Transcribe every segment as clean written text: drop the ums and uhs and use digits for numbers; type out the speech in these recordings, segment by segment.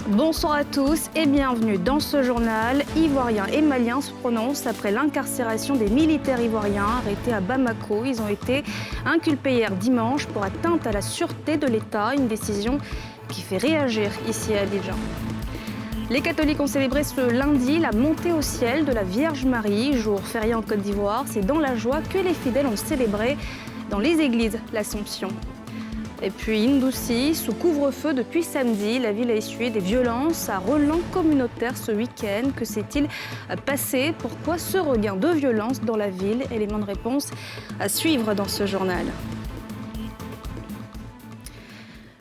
Bonsoir à tous et bienvenue dans ce journal. Ivoiriens et Maliens se prononcent après l'incarcération des militaires ivoiriens arrêtés à Bamako. Ils ont été inculpés hier dimanche pour atteinte à la sûreté de l'État, une décision qui fait réagir ici à Abidjan. Les catholiques ont célébré ce lundi la montée au ciel de la Vierge Marie, jour férié en Côte d'Ivoire. C'est dans la joie que les fidèles ont célébré dans les églises l'Assomption. Et puis Ndouci, sous couvre-feu depuis samedi, la ville a essuyé des violences à relents communautaires ce week-end. Que s'est-il passé? Pourquoi ce regain de violence dans la ville? Élément de réponse à suivre dans ce journal.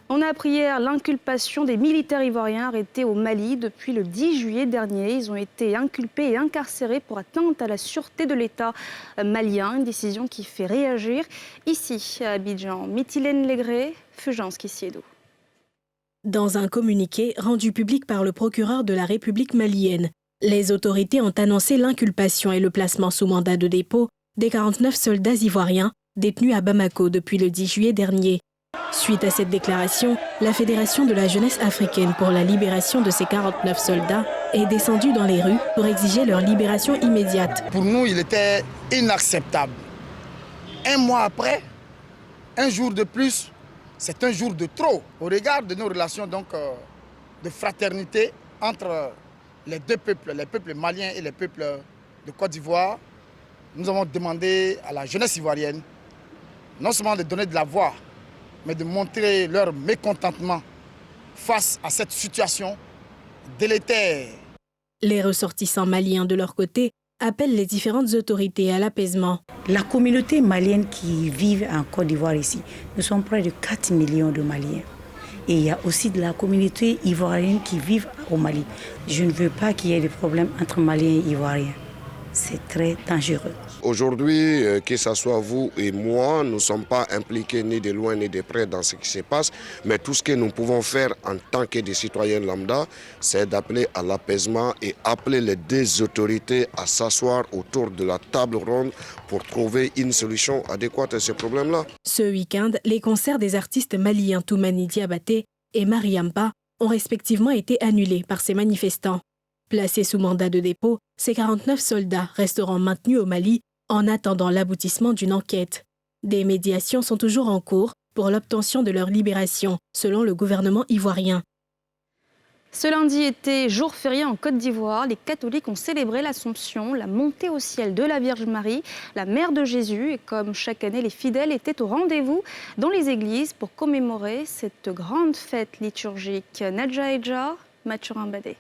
On a appris hier l'inculpation des militaires ivoiriens arrêtés au Mali depuis le 10 juillet dernier. Ils ont été inculpés et incarcérés pour atteinte à la sûreté de l'État malien. Une décision qui fait réagir ici à Abidjan. Mythilène Légré, Fulgence Kissiedou. Dans un communiqué rendu public par le procureur de la République malienne, les autorités ont annoncé l'inculpation et le placement sous mandat de dépôt des 49 soldats ivoiriens détenus à Bamako depuis le 10 juillet dernier. Suite à cette déclaration, la Fédération de la jeunesse africaine pour la libération de ces 49 soldats est descendue dans les rues pour exiger leur libération immédiate. Pour nous, il était inacceptable. Un mois après, un jour de plus, c'est un jour de trop. Au regard de nos relations de fraternité entre les deux peuples, les peuples maliens et les peuples de Côte d'Ivoire, nous avons demandé à la jeunesse ivoirienne non seulement de donner de la voix, mais de montrer leur mécontentement face à cette situation délétère. Les ressortissants maliens, de leur côté, appellent les différentes autorités à l'apaisement. La communauté malienne qui vit en Côte d'Ivoire ici, nous sommes près de 4 millions de Maliens. Et il y a aussi de la communauté ivoirienne qui vit au Mali. Je ne veux pas qu'il y ait des problèmes entre Maliens et Ivoiriens. C'est très dangereux. Aujourd'hui, que ce soit vous et moi, nous ne sommes pas impliqués ni de loin ni de près dans ce qui se passe, mais tout ce que nous pouvons faire en tant que des citoyens lambda, c'est d'appeler à l'apaisement et appeler les deux autorités à s'asseoir autour de la table ronde pour trouver une solution adéquate à ces problèmes-là. Ce week-end, les concerts des artistes maliens Toumani Diabaté et Mariampa ont respectivement été annulés par ces manifestants. Placés sous mandat de dépôt, ces 49 soldats resteront maintenus au Mali en attendant l'aboutissement d'une enquête. Des médiations sont toujours en cours pour l'obtention de leur libération, selon le gouvernement ivoirien. Ce lundi était jour férié en Côte d'Ivoire. Les catholiques ont célébré l'Assomption, la montée au ciel de la Vierge Marie, la mère de Jésus. Et comme chaque année, les fidèles étaient au rendez-vous dans les églises pour commémorer cette grande fête liturgique. Nadja Edja, Mathurin Badé.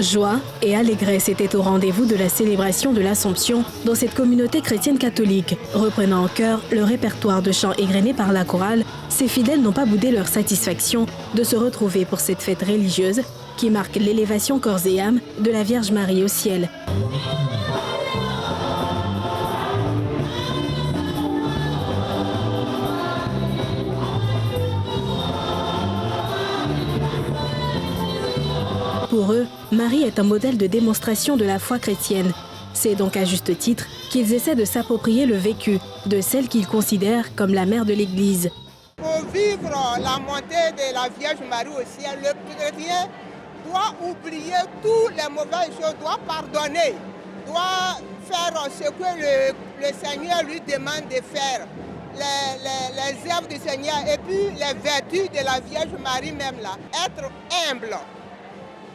Joie et allégresse étaient au rendez-vous de la célébration de l'Assomption dans cette communauté chrétienne catholique. Reprenant en chœur le répertoire de chants égrenés par la chorale, ces fidèles n'ont pas boudé leur satisfaction de se retrouver pour cette fête religieuse qui marque l'élévation corps et âme de la Vierge Marie au ciel. Pour eux, Marie est un modèle de démonstration de la foi chrétienne. C'est donc à juste titre qu'ils essaient de s'approprier le vécu de celle qu'ils considèrent comme la mère de l'Église. Pour vivre la montée de la Vierge Marie au ciel, le chrétien doit oublier toutes les mauvaises choses, doit pardonner, doit faire ce que le Seigneur lui demande de faire, les œuvres du Seigneur et puis les vertus de la Vierge Marie même là, être humble.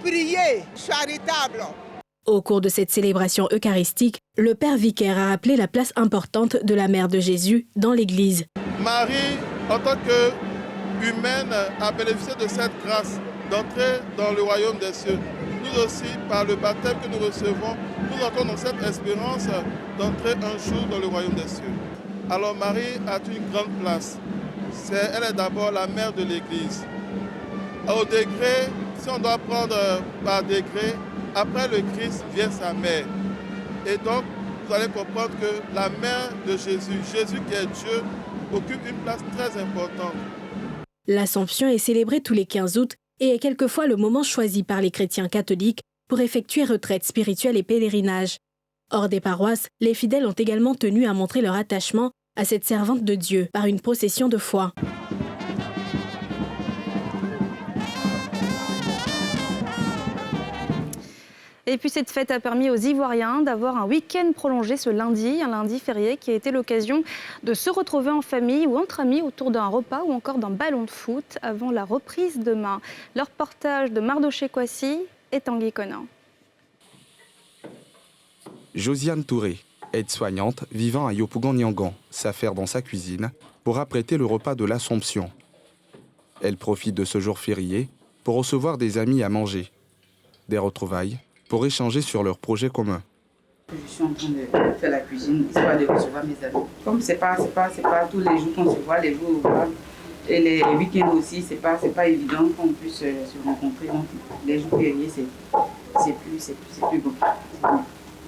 Prier, charitable. Au cours de cette célébration eucharistique, le père vicaire a rappelé la place importante de la mère de Jésus dans l'Église. Marie, en tant qu'humaine, a bénéficié de cette grâce d'entrer dans le royaume des cieux. Nous aussi, par le baptême que nous recevons, nous entrons dans cette espérance d'entrer un jour dans le royaume des cieux. Alors Marie a une grande place. Elle est d'abord la mère de l'Église. Au degré, si on doit prendre par degré, après le Christ vient sa mère. Et donc, vous allez comprendre que la mère de Jésus, Jésus qui est Dieu, occupe une place très importante. L'Assomption est célébrée tous les 15 août et est quelquefois le moment choisi par les chrétiens catholiques pour effectuer retraites spirituelles et pèlerinages. Hors des paroisses, les fidèles ont également tenu à montrer leur attachement à cette servante de Dieu par une procession de foi. Et puis cette fête a permis aux Ivoiriens d'avoir un week-end prolongé ce lundi, un lundi férié qui a été l'occasion de se retrouver en famille ou entre amis autour d'un repas ou encore d'un ballon de foot avant la reprise demain. Le reportage de Mardoché Kwasi et Tanguy Conan. Josiane Touré, aide-soignante vivant à Yopougon-Niangon, s'affaire dans sa cuisine pour apprêter le repas de l'Assomption. Elle profite de ce jour férié pour recevoir des amis à manger, des retrouvailles pour échanger sur leurs projets communs. Je suis en train de faire la cuisine, histoire de recevoir mes amis. Comme c'est pas tous les jours qu'on se voit, les jours et les week-ends aussi, c'est pas évident qu'on puisse se rencontrer. Donc les jours fériés, c'est plus beau.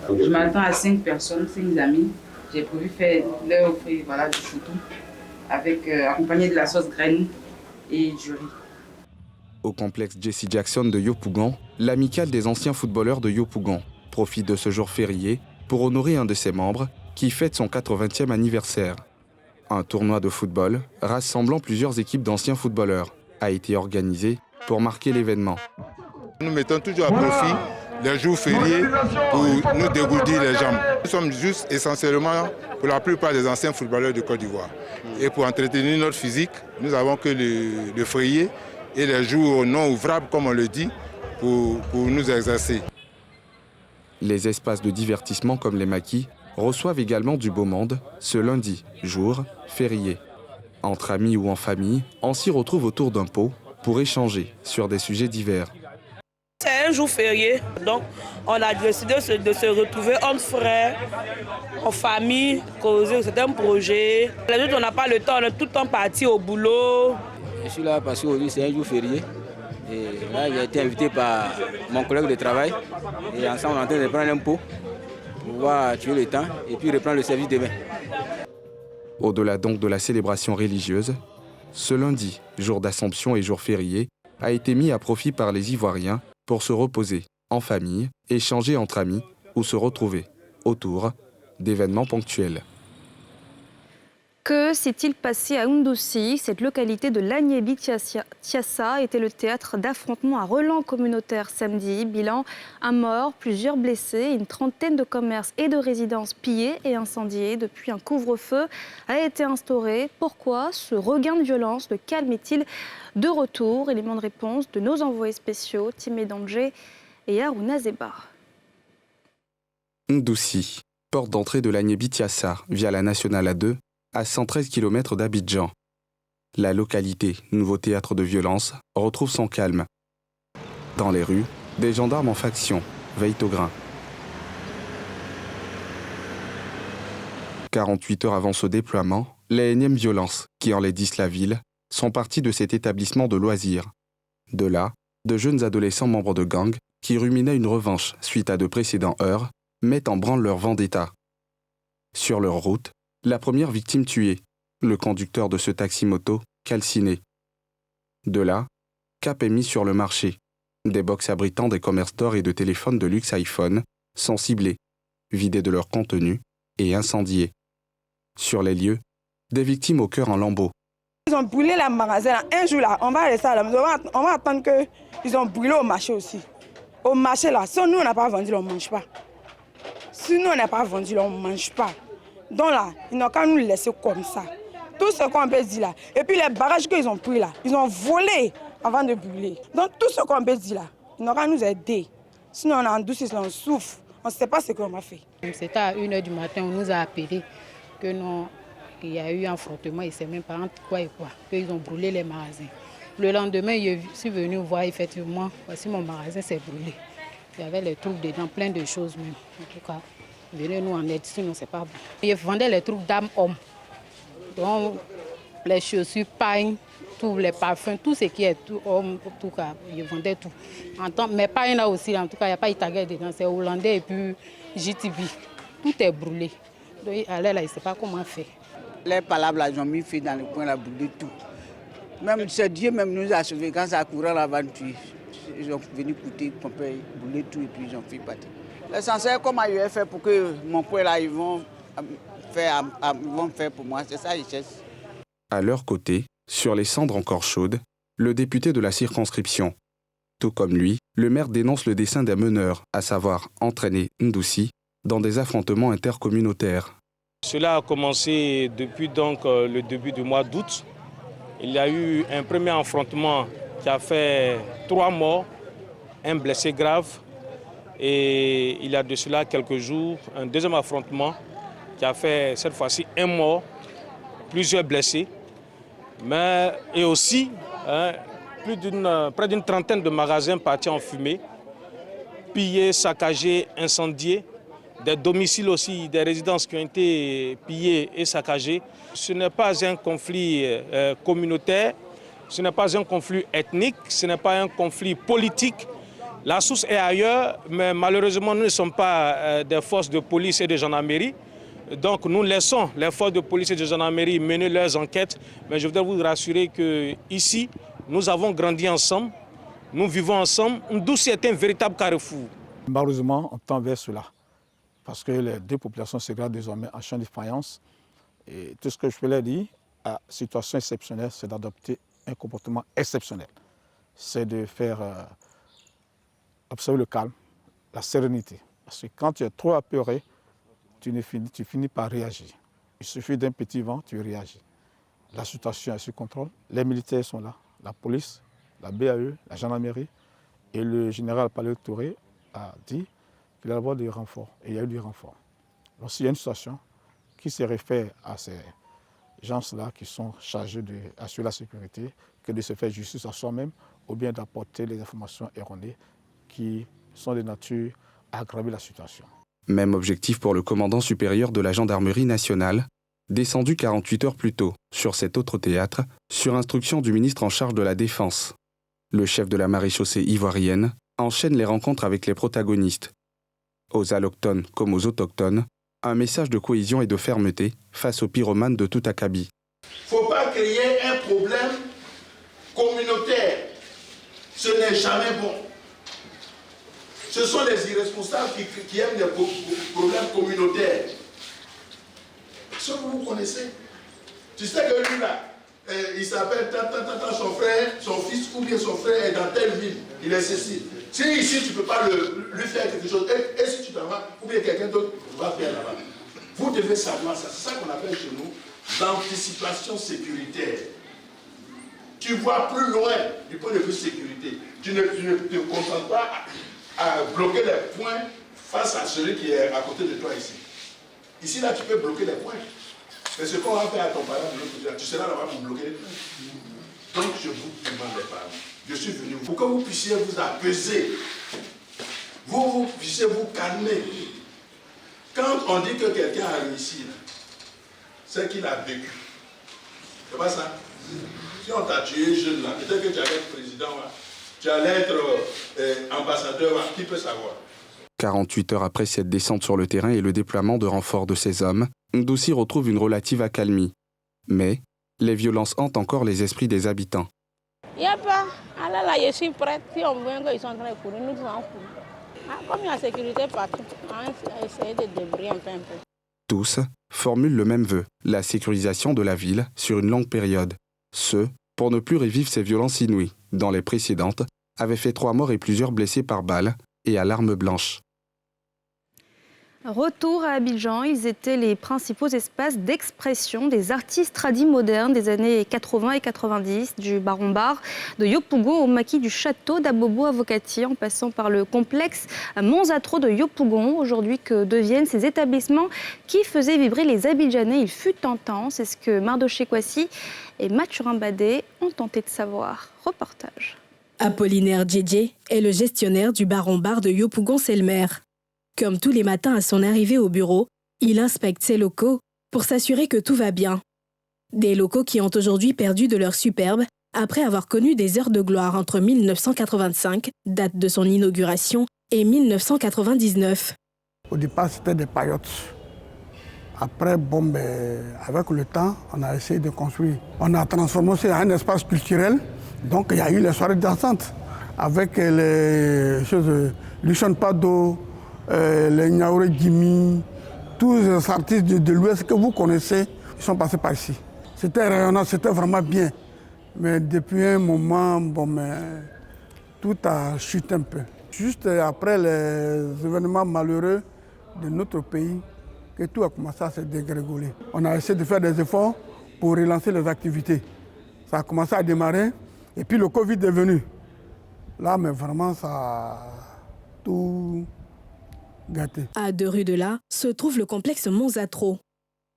Je m'attends à 5 personnes, 5 amis. J'ai prévu faire leur offrir du choutou accompagné de la sauce graine et du riz. Au complexe Jesse Jackson de Yopougon, l'amicale des anciens footballeurs de Yopougon profite de ce jour férié pour honorer un de ses membres qui fête son 80e anniversaire. Un tournoi de football rassemblant plusieurs équipes d'anciens footballeurs a été organisé pour marquer l'événement. Nous mettons toujours à profit les jours fériés pour nous dégourdir les jambes. Nous sommes juste essentiellement pour la plupart des anciens footballeurs de Côte d'Ivoire. Et pour entretenir notre physique, nous avons que le férié et les jours non ouvrables, comme on le dit, pour nous exercer. Les espaces de divertissement comme les maquis reçoivent également du beau monde ce lundi, jour férié. Entre amis ou en famille, on s'y retrouve autour d'un pot pour échanger sur des sujets divers. C'est un jour férié, donc on a décidé de se retrouver entre frères, en famille, causer, c'est un projet. Les autres, on n'a pas le temps, on est tout le temps parti au boulot. Je suis là parce qu'aujourd'hui c'est un jour férié. Et là j'ai été invité par mon collègue de travail. Et ensemble on est en train de prendre un pot pour pouvoir tuer le temps et puis reprendre le service demain. Au-delà donc de la célébration religieuse, ce lundi, jour d'Assomption et jour férié, a été mis à profit par les Ivoiriens pour se reposer en famille, échanger entre amis ou se retrouver autour d'événements ponctuels. Que s'est-il passé à Oundoussi? Cette localité de l'Agnébi-Tiassa était le théâtre d'affrontements à relents communautaires samedi. Bilan, un mort, plusieurs blessés, une trentaine de commerces et de résidences pillées et incendiées. Depuis, un couvre-feu a été instauré. Pourquoi ce regain de violence? Le calme est-il de retour? Élément de réponse de nos envoyés spéciaux, Timé Danger et Harouna Zebar. Oundoussi, porte d'entrée de l'Agnébi-Tiassa via la nationale A2, à 113 km d'Abidjan. La localité, nouveau théâtre de violence, retrouve son calme. Dans les rues, des gendarmes en faction veillent au grain. 48 heures avant ce déploiement, les énièmes violences qui enlaidissent la ville sont parties de cet établissement de loisirs. De là, de jeunes adolescents membres de gangs qui ruminaient une revanche suite à de précédents heurts mettent en branle leur vendetta. Sur leur route, la première victime tuée, le conducteur de ce taxi-moto, calciné. De là, cap est mis sur le marché. Des box abritant des commerces d'or et de téléphones de luxe iPhone sont ciblés, vidés de leur contenu et incendiés. Sur les lieux, des victimes au cœur en lambeaux. Ils ont brûlé le magasin. Un jour là, on va rester à la maison. On va attendre qu'ils ont brûlé au marché aussi. Au marché là, si nous on n'a pas vendu, on ne mange pas. Si nous on n'a pas vendu, on ne mange pas. Donc là, ils n'ont qu'à nous laisser comme ça. Tout ce qu'on peut dire là. Et puis les barrages qu'ils ont pris là, ils ont volé avant de brûler. Donc tout ce qu'on peut dire là, ils n'ont qu'à nous aider. Sinon on est en douce, on souffre. On ne sait pas ce qu'on va faire. C'était à 1h du matin, on nous a appelé que non, qu'il y a eu un frottement, ils ne savent même pas entre quoi et quoi, qu'ils ont brûlé les magasins. Le lendemain, je suis venu voir effectivement, voici mon magasin s'est brûlé. Il y avait les trucs dedans, plein de choses même. En tout cas, venez nous en aide, sinon c'est pas bon. Ils vendaient les trucs d'âme-homme. Donc, les chaussures, pailles, tous les parfums, tout ce qui est tout homme, tout cas, ils vendaient tout. Mais pas il y en a aussi, en tout cas, il n'y a pas Itagay dedans, c'est hollandais et puis JTB. Tout est brûlé. Donc, il allait là, il ne sait pas comment faire. Les palabres, là, ils ont mis feu dans le coin, là, brûlé tout. Même ce Dieu même nous a sauvés quand ça a couru l'aventure. Ils ont venu coûter, brûler tout et puis ils ont fait partir. L'essentiel, comment ils ont fait pour que mon père là, ils vont vont faire pour moi. C'est ça que je cherche. À leur côté, sur les cendres encore chaudes, le député de la circonscription. Tout comme lui, le maire dénonce le dessein des meneurs, à savoir entraîner Ndoussi dans des affrontements intercommunautaires. Cela a commencé depuis donc le début du mois d'août. Il y a eu un premier affrontement qui a fait 3 morts, un blessé grave. Et il y a de cela quelques jours, un deuxième affrontement qui a fait cette fois-ci 1 mort, plusieurs blessés. Et aussi près d'une trentaine de magasins partis en fumée, pillés, saccagés, incendiés. Des domiciles aussi, des résidences qui ont été pillées et saccagées. Ce n'est pas un conflit communautaire, ce n'est pas un conflit ethnique, ce n'est pas un conflit politique. La source est ailleurs, mais malheureusement nous ne sommes pas des forces de police et de gendarmerie. Donc nous laissons les forces de police et de gendarmerie mener leurs enquêtes. Mais je voudrais vous rassurer qu'ici, nous avons grandi ensemble, nous vivons ensemble. Ndoussi est un véritable carrefour. Malheureusement, on tend vers cela. Parce que les deux populations se regardent désormais en champ de faïence. Et tout ce que je peux leur dire, à situation exceptionnelle, c'est d'adopter un comportement exceptionnel. C'est de faire observer le calme, la sérénité. Parce que quand tu es trop apeuré, tu finis par réagir. Il suffit d'un petit vent, tu réagis. La situation est sous contrôle, les militaires sont là, la police, la BAE, la gendarmerie. Et le général Palais Touré a dit qu'il allait avoir des renforts. Et il y a eu des renforts. Donc s'il y a une situation qui se réfère à ces gens-là qui sont chargés d'assurer la sécurité, que de se faire justice à soi-même, ou bien d'apporter les informations erronées qui sont de nature à aggraver la situation. Même objectif pour le commandant supérieur de la gendarmerie nationale, descendu 48 heures plus tôt sur cet autre théâtre, sur instruction du ministre en charge de la Défense. Le chef de la maréchaussée ivoirienne enchaîne les rencontres avec les protagonistes. Aux allochtones comme aux autochtones, un message de cohésion et de fermeté face aux pyromanes de tout acabit. Il ne faut pas créer un problème communautaire. Ce n'est jamais bon. Ce sont les irresponsables qui aiment les problèmes communautaires. Ça, vous connaissez. Tu sais que lui là, il s'appelle son frère, son fils ou bien son frère est dans telle ville, il est ceci. Si ici tu ne peux pas lui faire quelque chose, et si tu t'en vas, ou bien quelqu'un d'autre va faire là-bas. Vous devez savoir ça, c'est ça qu'on appelle chez nous l'anticipation sécuritaire. Tu vois plus loin du point de vue sécurité. Tu ne te concentres pas à bloquer les points face à celui qui est à côté de toi ici. Ici, là, tu peux bloquer les points. C'est ce qu'on va faire à ton parent de l'autre côté. Tu seras là-bas pour bloquer les points. Donc, je vous demande, les parents, je suis venu pour que vous puissiez vous apaiser. Vous puissiez vous calmer. Quand on dit que quelqu'un a réussi, c'est qu'il a vécu. C'est pas ça? Si on t'a tué jeune, là, peut-être que tu allais être président, là, tu allais être ambassadeur, là, qui peut savoir? 48 heures après cette descente sur le terrain et le déploiement de renforts de ces hommes, Ndoussi retrouve une relative accalmie. Mais les violences hantent encore les esprits des habitants. Il n'y a pas. Alors là, je suis prête. Si on voit qu'ils sont en train de courir, nous en courons. Comme il y a sécurité partout, on va essayer de débrouiller un peu. Tous formulent le même vœu, la sécurisation de la ville sur une longue période. Ce, pour ne plus revivre ces violences inouïes. Dans les précédentes, avaient fait 3 morts et plusieurs blessés par balle et à l'arme blanche. Retour à Abidjan, ils étaient les principaux espaces d'expression des artistes tradis modernes des années 80 et 90, du Baron Bar de Yopougon au maquis du château d'Abobo Avocatier, en passant par le complexe Monzatro de Yopougon. Aujourd'hui, que deviennent ces établissements qui faisaient vibrer les Abidjanais? Il fut un temps, c'est ce que Mardoché Kwasi et Mathurin Badé ont tenté de savoir. Reportage. Apollinaire Djedje est le gestionnaire du Baron Bar de Yopougon-Selmer. Comme tous les matins à son arrivée au bureau, il inspecte ses locaux pour s'assurer que tout va bien. Des locaux qui ont aujourd'hui perdu de leur superbe après avoir connu des heures de gloire entre 1985, date de son inauguration, et 1999. Au départ, c'était des paillotes. Après, avec le temps, on a essayé de construire. On a transformé ça en un espace culturel. Donc, il y a eu les soirées dansantes avec les choses, Lucian Pado, les Nyaore Jimmy, tous les artistes de l'Ouest que vous connaissez, ils sont passés par ici. C'était rayonnant, c'était vraiment bien. Mais depuis un moment, tout a chuté un peu. Juste après les événements malheureux de notre pays, que tout a commencé à se dégringoler. On a essayé de faire des efforts pour relancer les activités. Ça a commencé à démarrer et puis le Covid est venu. Là, mais vraiment, ça a tout gâté. À 2 rues de là se trouve le complexe Monzatro.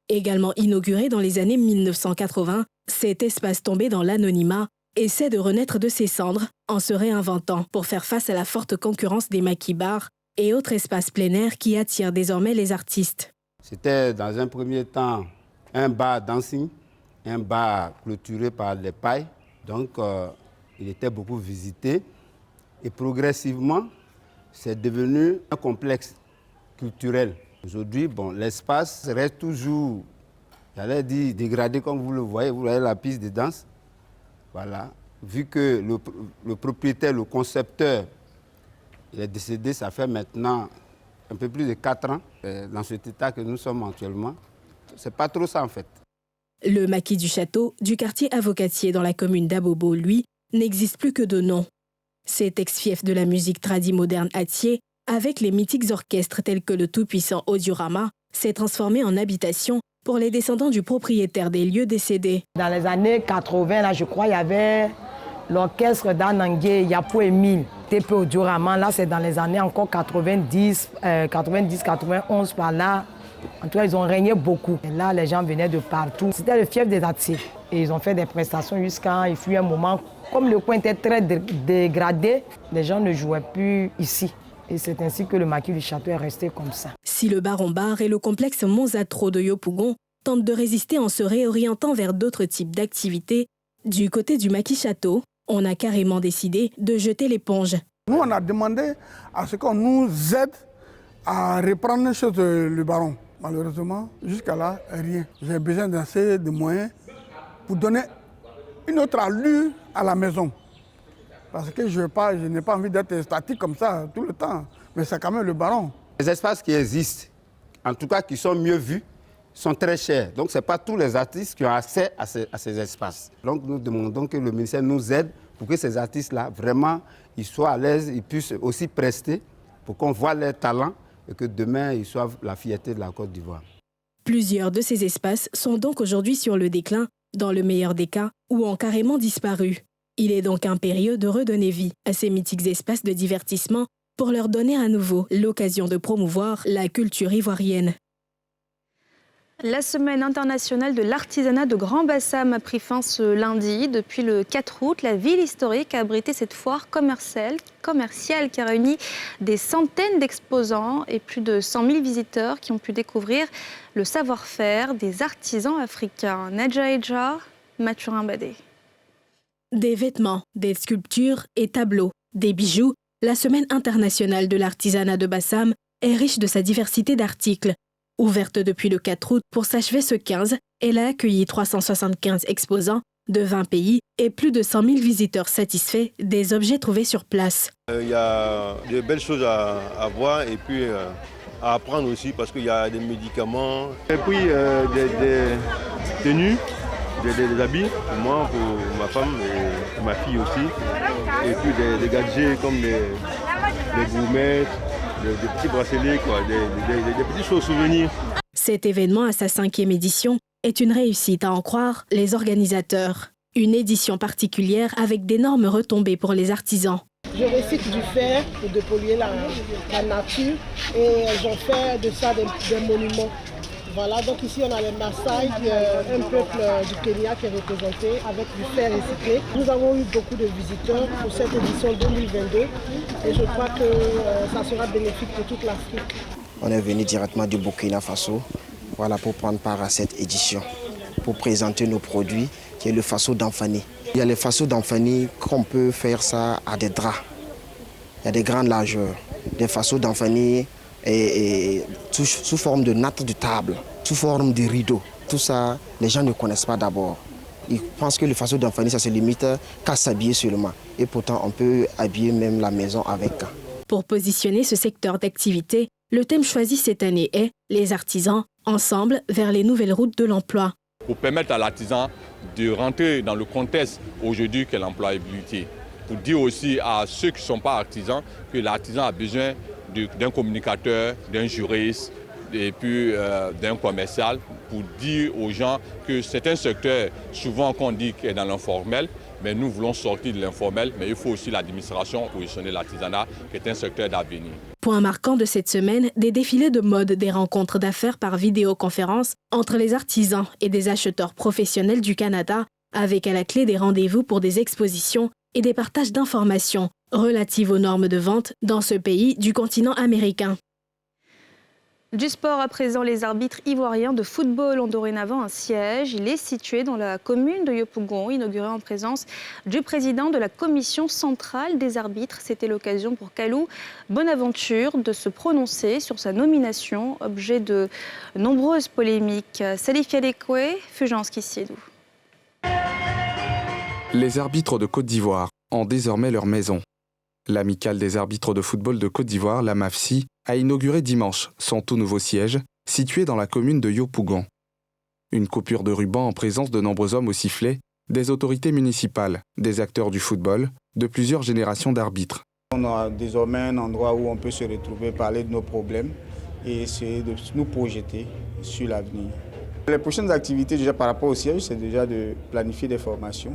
Également inauguré dans les années 1980, cet espace tombé dans l'anonymat essaie de renaître de ses cendres en se réinventant pour faire face à la forte concurrence des maquis-bars et autres espaces plein air qui attirent désormais les artistes. C'était dans un premier temps un bar dancing, un bar clôturé par les pailles, donc il était beaucoup visité. Et progressivement, c'est devenu un complexe culturel. Aujourd'hui, l'espace reste toujours, j'allais dire, dégradé comme vous le voyez la piste de danse. Voilà. Vu que le propriétaire, le concepteur, il est décédé, ça fait maintenant un peu plus de 4 ans. Dans cet état que nous sommes actuellement, c'est pas trop ça en fait. Le maquis du château du quartier Avocatier dans la commune d'Abobo, lui, n'existe plus que de nom. Cet ex-fief de la musique tradie moderne Atier, avec les mythiques orchestres tels que le tout-puissant Audiorama, s'est transformé en habitation pour les descendants du propriétaire des lieux décédés. Dans les années 80, là, je crois, il y avait l'orchestre d'Anangué, Yapo Emile, TP Audiorama. Là, c'est dans les années encore 90, 91 par là. En tout cas, ils ont régné beaucoup. Et là, les gens venaient de partout. C'était le fief des Atiers. Et ils ont fait des prestations jusqu'à il fut un moment. Comme le coin était très dégradé, les gens ne jouaient plus ici. Et c'est ainsi que le maquis du château est resté comme ça. Si le Baron Bar et le complexe Monzatro de Yopougon tentent de résister en se réorientant vers d'autres types d'activités, du côté du maquis château, on a carrément décidé de jeter l'éponge. Nous, on a demandé à ce qu'on nous aide à reprendre les choses le Baron. Malheureusement, jusqu'à là, rien. J'ai besoin d'assez de moyens pour donner une autre allure à la maison. Parce que je n'ai pas envie d'être statique comme ça tout le temps. Mais c'est quand même le Baron. Les espaces qui existent, en tout cas qui sont mieux vus, sont très chers. Donc ce n'est pas tous les artistes qui ont accès à ces espaces. Donc nous demandons que le ministère nous aide pour que ces artistes-là, vraiment, ils soient à l'aise, ils puissent aussi prester pour qu'on voit leurs talents et que demain, ils soient la fierté de la Côte d'Ivoire. Plusieurs de ces espaces sont donc aujourd'hui sur le déclin, dans le meilleur des cas, ou ont carrément disparu. Il est donc impérieux de redonner vie à ces mythiques espaces de divertissement pour leur donner à nouveau l'occasion de promouvoir la culture ivoirienne. La semaine internationale de l'artisanat de Grand Bassam a pris fin ce lundi. Depuis le 4 août, la ville historique a abrité cette foire commerciale qui a réuni des centaines d'exposants et plus de 100 000 visiteurs qui ont pu découvrir le savoir-faire des artisans africains. Nadja Eja, Mathurin Badé. Des vêtements, des sculptures et tableaux, des bijoux, la semaine internationale de l'artisanat de Bassam est riche de sa diversité d'articles. Ouverte depuis le 4 août pour s'achever ce 15, elle a accueilli 375 exposants de 20 pays et plus de 100 000 visiteurs satisfaits des objets trouvés sur place. Il y a de belles choses à voir et puis à apprendre aussi parce qu'il y a des médicaments. J'ai pris des tenues, des habits pour moi, pour ma femme et pour ma fille aussi. Et puis des gadgets comme des gommettes, des petits bracelets, des petites choses souvenirs. Cet événement à sa 5e édition est une réussite à en croire les organisateurs. Une édition particulière avec d'énormes retombées pour les artisans. Je recycle du fer pour dépolluer la nature et j'en fais de ça des monuments. Voilà, donc ici on a les Maasai, un peuple du Kenya qui est représenté avec du fer recyclé. Nous avons eu beaucoup de visiteurs pour cette édition 2022 et je crois que ça sera bénéfique pour toute l'Afrique. On est venu directement du Burkina Faso pour prendre part à cette édition, pour présenter nos produits, qui est le faso d'Amfani. Il y a les fasos d'Amfani qu'on peut faire ça à des draps. Il y a des grandes largeurs, des fasos d'Amfani sous forme de natte de table, sous forme de rideau. Tout ça, les gens ne connaissent pas d'abord. Ils pensent que le faso d'Amfani, ça se limite qu'à s'habiller seulement. Et pourtant, on peut habiller même la maison avec. Pour positionner ce secteur d'activité, Le thème choisi cette année est « Les artisans, ensemble vers les nouvelles routes de l'emploi ». Pour permettre à l'artisan de rentrer dans le contexte aujourd'hui qu'est l'employabilité. Pour dire aussi à ceux qui ne sont pas artisans que l'artisan a besoin d'un communicateur, d'un juriste et puis d'un commercial, pour dire aux gens que c'est un secteur souvent qu'on dit qu'il est dans l'informel, mais nous voulons sortir de l'informel, mais il faut aussi l'administration positionner l'artisanat qui est un secteur d'avenir. Point marquant de cette semaine, des défilés de mode, des rencontres d'affaires par vidéoconférence entre les artisans et des acheteurs professionnels du Canada, avec à la clé des rendez-vous pour des expositions et des partages d'informations relatives aux normes de vente dans ce pays du continent américain. Du sport à présent, les arbitres ivoiriens de football ont dorénavant un siège. Il est situé dans la commune de Yopougon, inauguré en présence du président de la commission centrale des arbitres. C'était l'occasion pour Kalou Bonaventure de se prononcer sur sa nomination, objet de nombreuses polémiques. Salif Yadekwe, Fulgence Kissiedou. Les arbitres de Côte d'Ivoire ont désormais leur maison. L'amicale des arbitres de football de Côte d'Ivoire, la MAFSI, a inauguré dimanche son tout nouveau siège, situé dans la commune de Yopougon. Une coupure de ruban en présence de nombreux hommes au sifflet, des autorités municipales, des acteurs du football, de plusieurs générations d'arbitres. On a désormais un endroit où on peut se retrouver, parler de nos problèmes et essayer de nous projeter sur l'avenir. Les prochaines activités déjà par rapport au siège, c'est déjà de planifier des formations,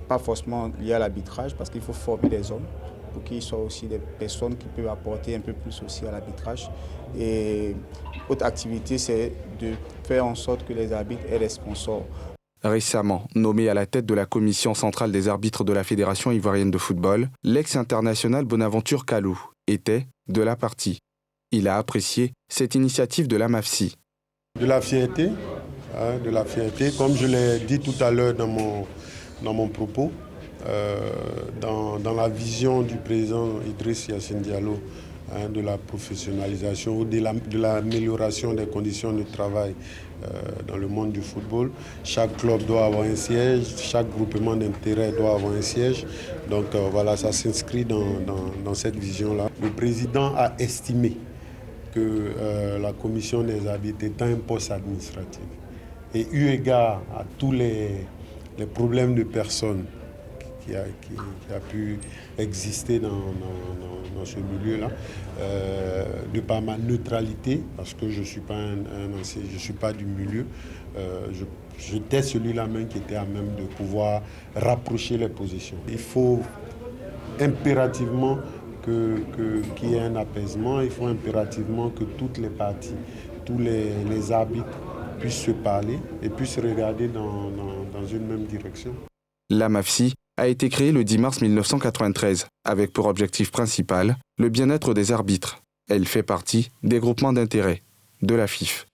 pas forcément liées à l'arbitrage, parce qu'il faut former des hommes pour qu'ils soient aussi des personnes qui peuvent apporter un peu plus aussi à l'arbitrage. Et autre activité, c'est de faire en sorte que les arbitres aient des sponsors. Récemment nommé à la tête de la commission centrale des arbitres de la Fédération ivoirienne de football, l'ex-international Bonaventure Kalou était de la partie. Il a apprécié cette initiative de la MAFSI. De la fierté, comme je l'ai dit tout à l'heure dans mon propos, dans la vision du président Idriss Yassine Diallo, de la professionnalisation ou de l'amélioration des conditions de travail dans le monde du football. Chaque club doit avoir un siège, chaque groupement d'intérêt doit avoir un siège. Donc voilà, ça s'inscrit dans cette vision-là. Le président a estimé que la commission des arbitres est un poste administratif. Et eu égard à tous les problèmes de personnes qui a pu exister dans ce milieu-là, de par ma neutralité, parce que je ne suis pas je suis pas du milieu, j'étais celui-là même qui était à même de pouvoir rapprocher les positions. Il faut impérativement qu'il y ait un apaisement, il faut impérativement que toutes les parties, tous les arbitres puissent se parler et puissent regarder dans une même direction. La MAFSI a été créée le 10 mars 1993 avec pour objectif principal le bien-être des arbitres. Elle fait partie des groupements d'intérêt de la FIF.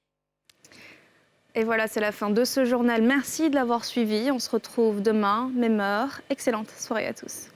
Et voilà, c'est la fin de ce journal. Merci de l'avoir suivi. On se retrouve demain, même heure. Excellente soirée à tous.